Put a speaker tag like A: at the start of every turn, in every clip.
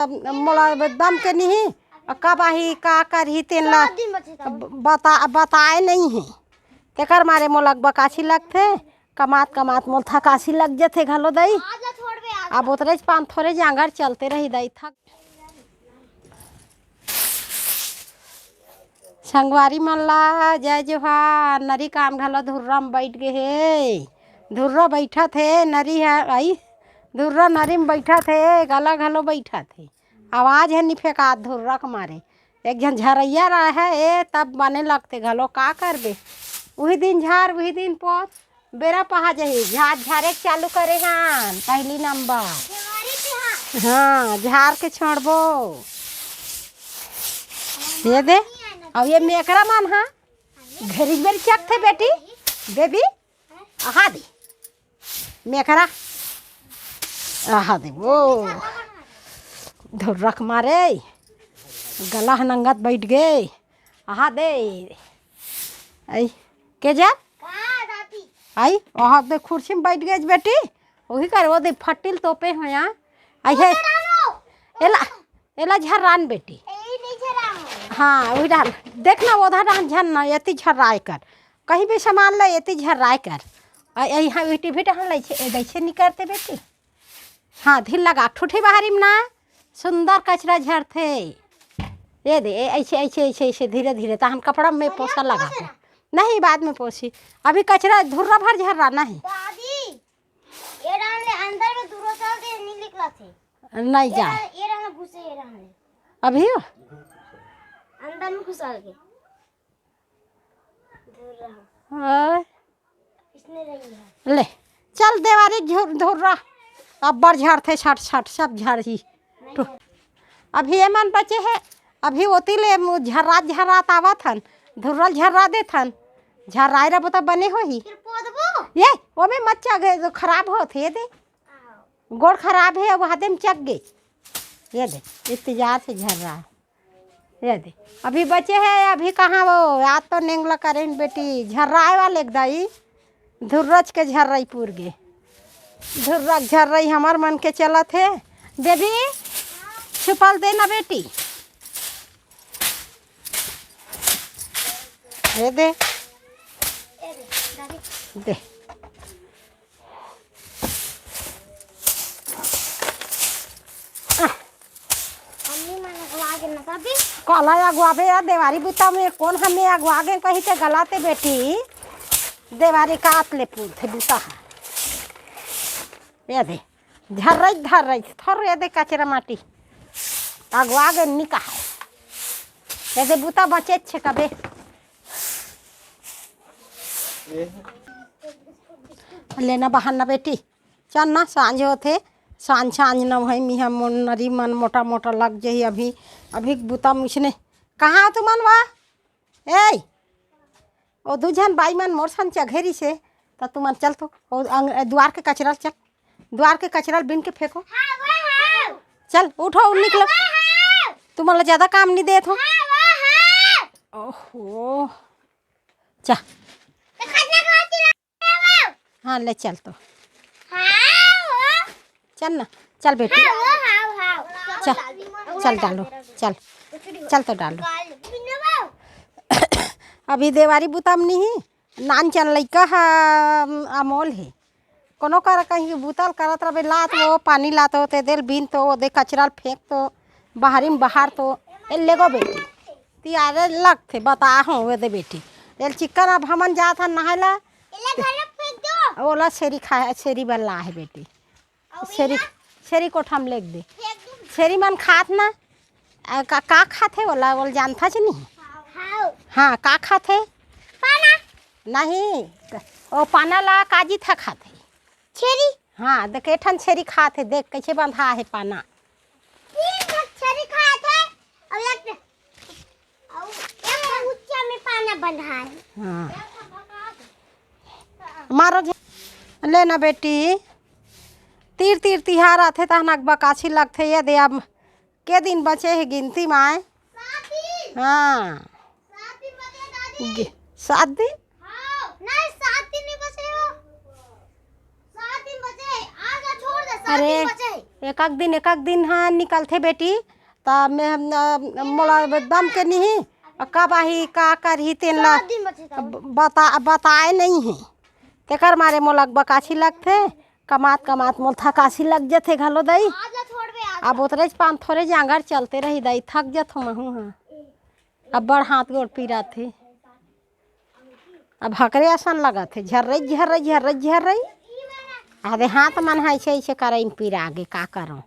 A: मोला दम के नहीं कब आही का करही तेन ला बताए नहीं है तेकर मारे मोला बकासी लगथे कमात कमात मोल थकासी लग जाथे घलो दई अब उतरे पान थोड़े जांगर चलते रही दई थक संगवारी मन ला जय जोहार नरी काम घलो धुर्रा में बैठ गे हे धुर्रा बैठा थे नरी है आई धुर्रा नरी में बैठा थे गला घलो बैठा थे आवाज है नहीं फेंका धुर्रा के मारे एक जन झरैया रहा है ए तब बने लगते घलो का करबे वही दिन झार वही दिन पोत बेरा पहा जाही झार झारे चालू करे हान पहली नंबर हाँ झार के छोड़बो ये दे अब ये मेकरा मन हाँ घरी बेरी चक थे बेटी बेबी आहा दे मेकरा आहा दे वो धुर्रख मारे गला नंगत बैठ गए आहा दे आई के जा आई वहाँ दे कुर्सी में बैठ गए बेटी वही कर वो दे फटिल तोपे हो यहाँ आई है एला एला झर्रान बेटी हाँ वही डाल देखना उधर डाल झरना यति झर्राए कर कहीं भी सामान ला यति झर्राए कर यहाँ बेटी भी डाल ऐसे नहीं करते बेटी हाँ ढील लगा ठूठी बाहरी में ना सुंदर कचरा झड़ते ये दे ऐसे ऐसे ऐसे ऐसे धीरे धीरे तो हम कपड़ा में पोसा लगा नहीं बाद में पोसी अभी कचरा धुर्रा भर झर्रा नहीं
B: ये डालने अंदर में दूर चल दे नहीं निकला थे
A: नहीं जा
B: ये डालने घुसे ये डालने
A: अभी
B: अंदर में घुसा के इसने रही है
A: ले चल देवारी धुर्रा अब बड़ झाड़ते छट छट सब झाड़ी अभी ये मन बचे है अभी ओती ले झर्रात आवत हन धुर्रल झर्रा दे थन झर्राए रहा बता बने हो ही ये वो में मत चग गए तो खराब होते दे गोड़ खराब है अब हाथे में चक गए ये दे इंतजार से झर्रा ये दे अभी बचे है अभी कहाँ वो आज तो नेंगला करें बेटी झर्राए वाले दाई धुर्रच के झर्राई पूर गे धुर्रा झर्राई हमार मन के चला थे बेबी छुपल देना बेटी ये दे दे कला अगवाबे या देवारी बुता में कौन हमें अगवागे कहीं ते गलाते बेटी देवारी काट ले पूछे बुता ये दे धर रही थोर ये दे कचरा माटी अगवागे निका ये दे बुता बचे छे कबे लेना बहाना बेटी चल ना सांझ होते सांझ न भाई मिहा नरी मन मोटा मोटा लग जाही अभी अभी बुता मिसने कहाँ तू मन वाह ए ओ दूजन बाई मन मोर सन चघेरी से तो तू मन चल तो द्वार के कचरा चल द्वार के कचरा बिन के फेंको चल उठो निकलो तू मला ज़्यादा काम नहीं दे थो ओहो चा हाँ ले चल तो चल ना चल बेटी चल चल डालो चल चल तो डालो अभी देवारी बुताम नहीं नान चल लइका अमोल है कोनो कर कहीं बुतल करत रहे लात वो पानी लात होते देल बीन तो दे कचरा फेंक तो बाहरी में बाहर तो ले गो बेटी तियारे लग थे बता हो वे दे बेटी एल चिकन अब हमन जात हन नहायला ओला शेरी खा शेरी बल्ला है बेटी शेरी शेरी कोठम लेक दे शेरी मन खात ना का खाते ओला ओल जानता च नहीं हाँ का खाते पाना नहीं ओ पाना ला काजी था खाते
B: छेरी
A: हाँ देख एठन छेरी खाते देख कैसे बंधा है पाना
B: छेरी खाते और एक ऊंचा में पाना बंधा है
A: हाँ मारो लेना बेटी तीर तीर तिहार आते तहन बकाछी लगते ये दे अब के दिन बचे है गिनती माए हाँ 7 दिन
B: नहीं 7 दिन नहीं बचे हो 7 दिन बचे आज छोड़ दे
A: अरे एक दिन हाँ निकलते बेटी ता मैं मोला दम के नहीं कब आही का करही तेन ला बताए नहीं है तेकर मारे मोला बकासी लगथे कमात कमात मोल थकासी लग जाथे घलो दई अब उतरे पान थोड़े जांगर चलते रही दई थक जत महू हाँ अब बड़ हाथ गोड़ पीरा थे अब हकरे आसन लगा थे झर्रई अरे हाथ मन है ऐसे कर पीरा आगे का करो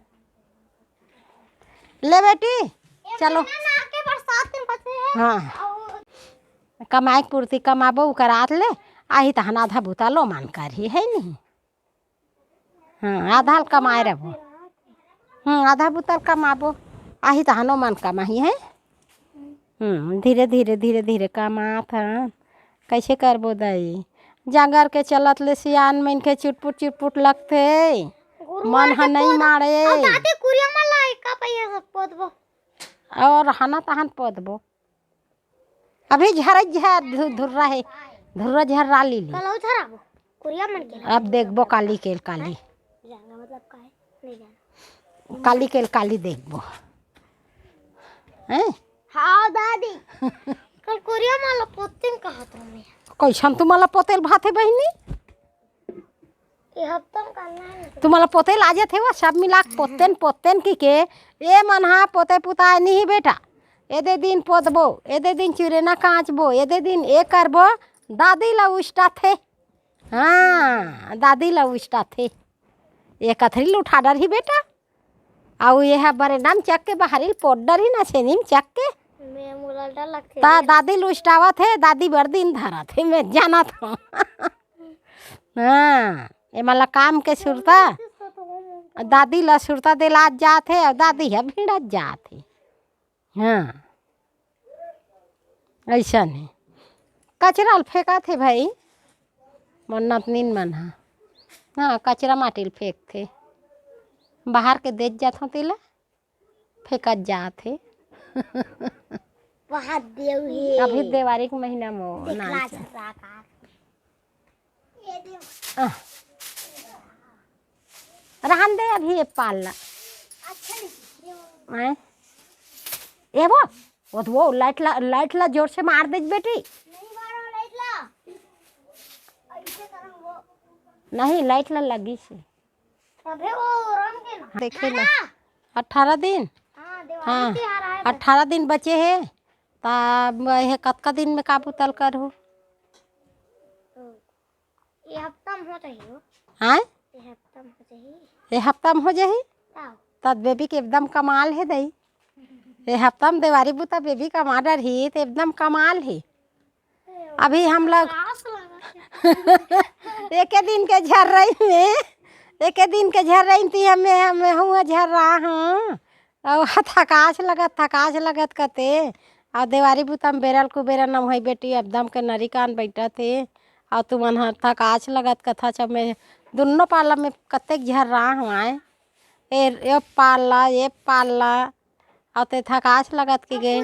A: ले बेटी चलो हाँ कमाई पूर्ति कमाबो करात ले आही तहन आधा बुता लो मान कर ही है नहीं हाँ आधा कमाए रहो आधा बुतल कमाबो आही तहनो मन कमाही है धीरे कमात हन कैसे करबो दई जांगर के चलत ले सियान मन के चुटपुट लगथे मन ह नहीं मारे और हना तहन पोदबो अभी धुर्रा है धुर्रा झर्रा ली अब देखबो काली केल काली काली देखबो हैं
B: हाँ दादी कल कोरिया माला पोतेन कहा था मैं
A: कैसन तुम्हाला पोतेल भाते बहिनी
B: ये हफ्ता करना है
A: तुम्हाला पोतेल आ जाते वो सब मिला पोतेन की के ये मन हाँ पोते पुताए नहीं बेटा एदे दिन पोतबो एदे दिन चुरेना कांचबो एदे दिन ए करबो दादी ला उष्टा थे हाँ दादी ला उष्टा थे ये कथरी उठा डर ही बेटा आउ ये है बरे नाम चक के बाहरी पोडर ही ना सेनिम चक के
B: मैं मुला डर लगते
A: ता दादी लुष्टावा थे दादी बड़ दिन धरा थे मैं जाना था हाँ ये मला काम के सुरता दादी ला सुरता दिला जाते और दादी है भीड़ा जाते हाँ ऐसा नहीं कचरा फेंका थे भाई मन्नत नीन मन हाँ कचरा माटिल फेंक थे बाहर के देख जाता तिला फेंका जाते
B: वहाँ देव है
A: अभी देवारी के महीना में नाच रहन दे अभी ये पालना हैं ये वो लाइट ला जोर से मार दे बेटी नहीं लाइट ला लगी से देखे ना 18 दिन हाँ 18 दिन बचे हैं तब ये कतका दिन में काबू तल कर हो
B: ये हफ्ता में हो चाहिए
A: हाँ
B: ये
A: हफ्ता में हो जाही तब बेबी के एकदम कमाल है दई ये हफ्ता में देवारी बुता बेबी का माडर ही तो एकदम कमाल है अभी हम लोग एक दिन के झर रही में एक दिन के झर रही थी हमें हुआ झर रहा हूँ और थकाश लगत कते और देवारी बुतम बेरल कुबेरा नम है बेटी एकदम के नरी कान बैठा थे और तुम थकाश लगत कथा जब मैं दोनों पाला में कतेक झर रहा हूँ आए ये पाला और ते थकाश लगत के गए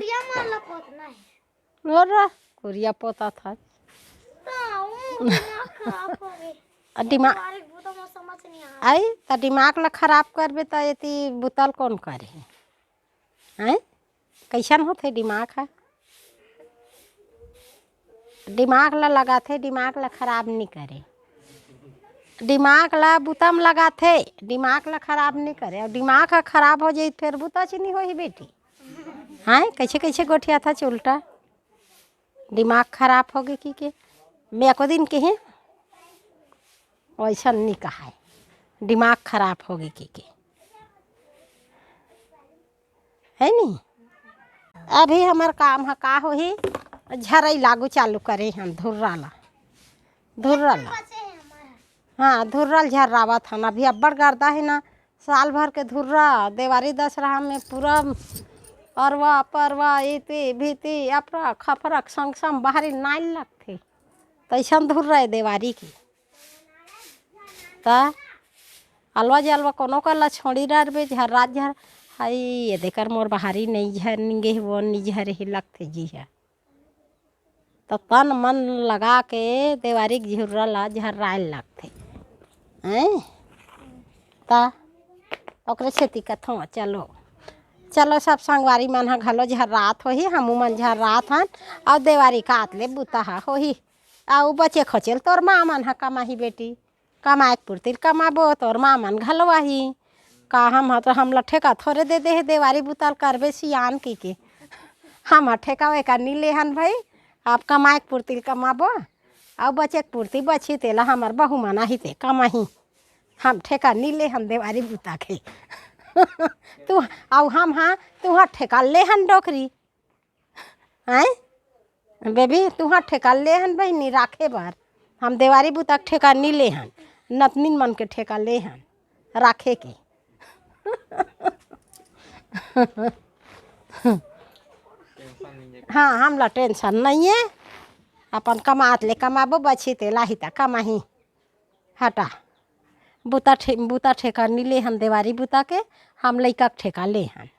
A: और कुरिया पोता था दिमाग आई तो दिमाग ला खराब करबे तो ये बुतल कौन करे हैं कैसन होते दिमाग है दिमाग ला लगाते दिमाग ला खराब नहीं करे दिमाग ला बुतम लगाते दिमाग ला खराब नहीं करे और दिमाग है खराब हो जाए फिर बुता नहीं हो ही बेटी हैं कैसे गोठिया था उल्टा दिमाग खराब हो गए कि मैं को दिन के हैं वैसा नहीं कहा है दिमाग खराब हो गई कि है नहीं अभी हमार काम है का हो ही झरई लागू चालू करे हम धुर्रा ला हाँ धुर्रल झर्रावत हन अभी अब्बड़ गर्दा है ना साल भर के धुर्रा देवारी दशहरा में पूरा अरवा परवा इति भीति अपरा खफरक संग बाहरी नाइल लगते तैसन धुर्रा है देवारी की ता अलवा जलवा कोनो कला छोड़ी डरबे झर्रा झर हाई ये देकर मोर बाहरी नहीं झरनेंगे वो नहीं झरे ही लगते जी है तो तन मन लगा के देवारी झुर्रा ला झर्राए लगते हैं ता ओकरे छेती कथों चलो चलो सब संगवारी मन ह घलो झर रात होही हमू मन झर रात हन और देवारी काट ले बुता हा होही आउ बचे खचेल तोर माँ मन ह कमाही बेटी कमाए पुरतिर कमाबो तोर माँ मन घलो आही का हम तो हमला ठेका थोड़े दे दे हे देवारी बुताल करबे सियान की हम ठेका वे का नी लेहन भाई आप कमाए पुरतिर कमाबो और बचे पुरती बची तेला हमार बहू मना ही ते कमाही हम ठेका नी लेहन देवारी बुता के तू आउ हम हाँ तुहा ठेका लेहन डोकरी हैं बेबी तुहा ठेका लेहन बहनी राखे बार हम देवारी बुता ठेका नी लेहन नतनीन मन के ठेका लेहन राखे के हाँ हमला टेंशन नहीं है अपन कमात ले कमाबो बची ते लाही ता कमाही हटा बुता ठेका नी लेहन देवारी बुता के हम लइका के ठेका लेहन